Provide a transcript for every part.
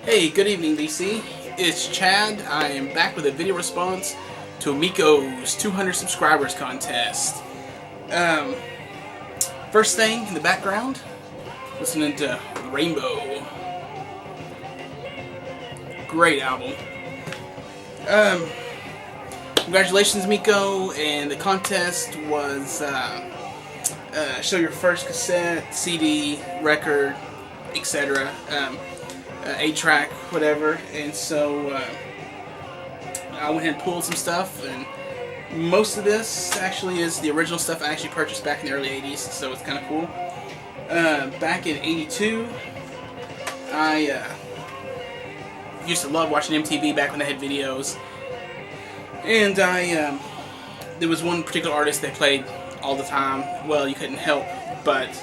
Hey, good evening, DC. It's Chad. I am back with a video response to Mikko'S 200 subscribers contest. First thing in the background, listening to Rainbow. Great album. Congratulations, Mikko, and the contest was show your first cassette, CD, record, etc. 8-track, whatever, and so I went ahead and pulled some stuff, and most of this actually is the original stuff I actually purchased back in the early 80s, so it's kind of cool. Back in 82, I used to love watching MTV back when they had videos, and there was one particular artist they played all the time. Well, you couldn't help but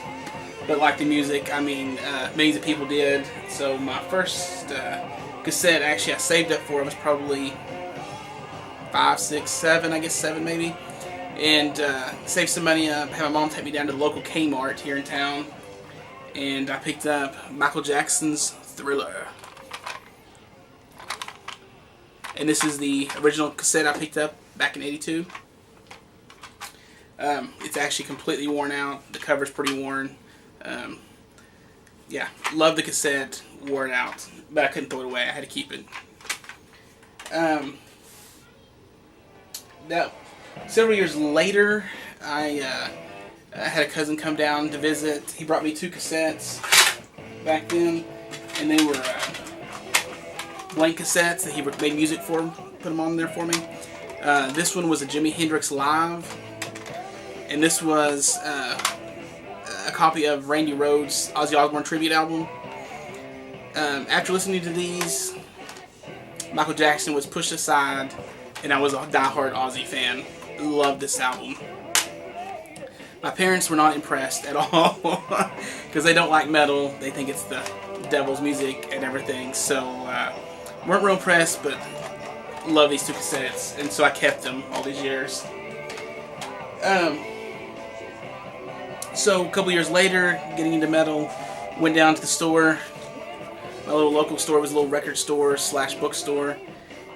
like the music. I mean, millions of people did. So my first cassette actually I saved up for was probably 5, 6, 7, I guess 7 maybe, and saved some money up, had my mom take me down to the local Kmart here in town, and I picked up Michael Jackson's Thriller. And this is the original cassette I picked up back in 82. It's actually completely worn out. The cover's pretty worn. Yeah, love the cassette, wore it out, but I couldn't throw it away. I had to keep it. Now, several years later, I had a cousin come down to visit. He brought me 2 cassettes back then, and they were blank cassettes that he made music for, put them on there for me. This one was a Jimi Hendrix Live, and this was a copy of Randy Rhoads' Ozzy Osbourne tribute album. After listening to these, Michael Jackson was pushed aside, and I was a diehard Ozzy fan. Loved this album. My parents were not impressed at all because they don't like metal. They think it's the devil's music and everything. So weren't real impressed, but love these 2 cassettes, and so I kept them all these years. So a couple years later, getting into metal, went down to the store. My little local store was a little record store / bookstore,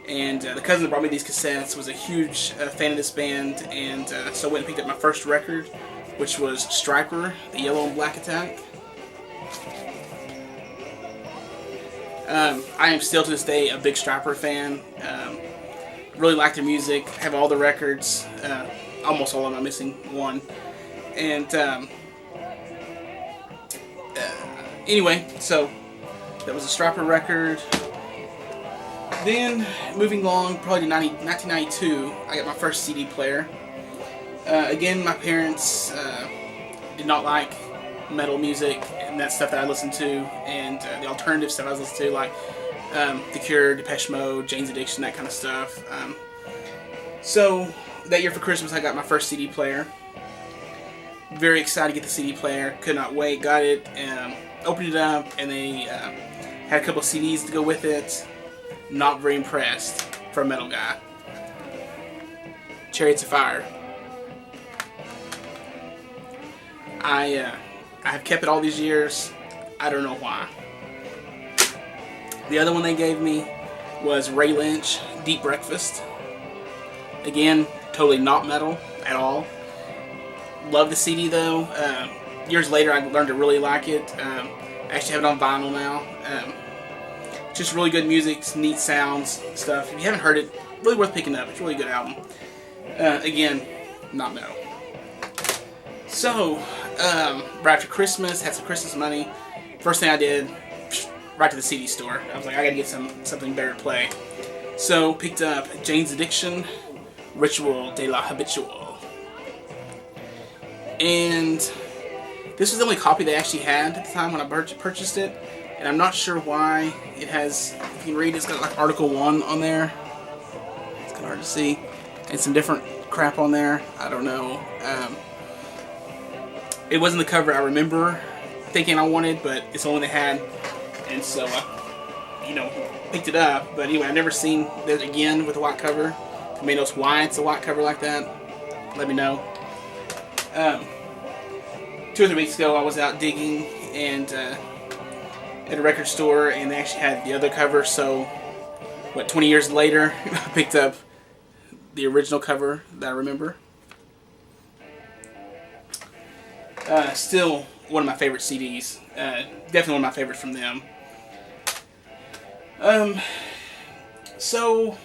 and the cousin that brought me these cassettes was a huge fan of this band, and so I went and picked up my first record, which was Stryper, the Yellow and Black Attack. I am still to this day a big Stryper fan. Really like their music, have all the records, almost all of them, I'm missing one. And anyway, so that was a Stryper record. Then, moving along, probably to 1992, I got my first CD player. Again, my parents did not like metal music and that stuff that I listened to, and the alternative stuff I was listening to, like The Cure, Depeche Mode, Jane's Addiction, that kind of stuff. So, that year for Christmas, I got my first CD player. Very excited to get the CD player. Could not wait. Got it. Opened it up, and they had a couple of CDs to go with it. Not very impressed for a metal guy. Chariots of Fire. I have kept it all these years. I don't know why. The other one they gave me was Ray Lynch, Deep Breakfast. Again, totally not metal at all. Love the CD though. Years later, I learned to really like it. I actually have it on vinyl now. Just really good music, neat sounds, stuff. If you haven't heard it, really worth picking up. It's a really good album. Again, not metal. So, right after Christmas, had some Christmas money. First thing I did, right to the CD store. I was like, I gotta get something better to play. So, picked up Jane's Addiction, Ritual de la Habitual. And this was the only copy they actually had at the time when I purchased it. And I'm not sure why it has, if you can read, it's got like Article 1 on there. It's kind of hard to see. And some different crap on there. I don't know. It wasn't the cover I remember thinking I wanted, but it's the one they had. And so I, picked it up. But anyway, I've never seen that again with a white cover. If you may notice why it's a white cover like that, let me know. 2 or 3 weeks ago, I was out digging and at a record store, and they actually had the other cover. So, what, 20 years later, I picked up the original cover that I remember. Still one of my favorite CDs. Definitely one of my favorites from them. So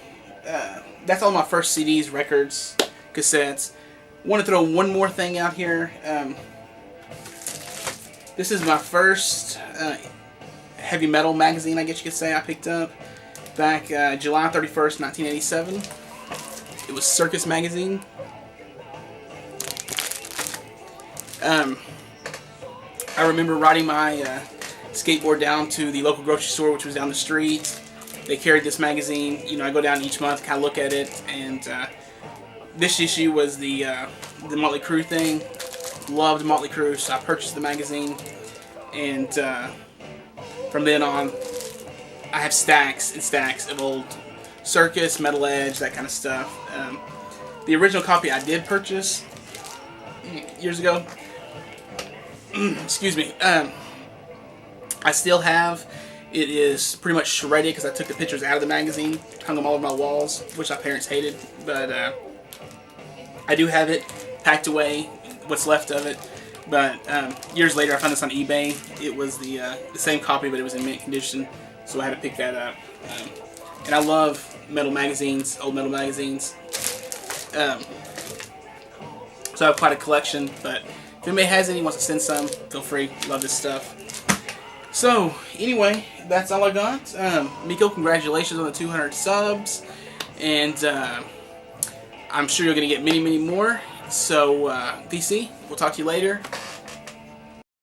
that's all my first CDs, records, cassettes. Want to throw one more thing out here. This is my first heavy metal magazine, I guess you could say, I picked up back July 31st, 1987. It was Circus Magazine. I remember riding my skateboard down to the local grocery store, which was down the street. They carried this magazine. You know, I go down each month, kind of look at it, and this issue was the Motley Crue thing. Loved Motley Crue, so I purchased the magazine, and from then on, I have stacks and stacks of old Circus, Metal Edge, that kind of stuff. The original copy I did purchase years ago. Excuse me. I still have. It is pretty much shredded because I took the pictures out of the magazine, hung them all over my walls, which my parents hated. But I do have it packed away, what's left of it. But years later, I found this on eBay. It was the same copy, but it was in mint condition, so I had to pick that up. And I love metal magazines, old metal magazines. So I have quite a collection, but if anybody has any, wants to send some, feel free. Love this stuff. So, anyway, that's all I got. Mikko, congratulations on the 200 subs. And I'm sure you're going to get many, many more. So, DC, we'll talk to you later.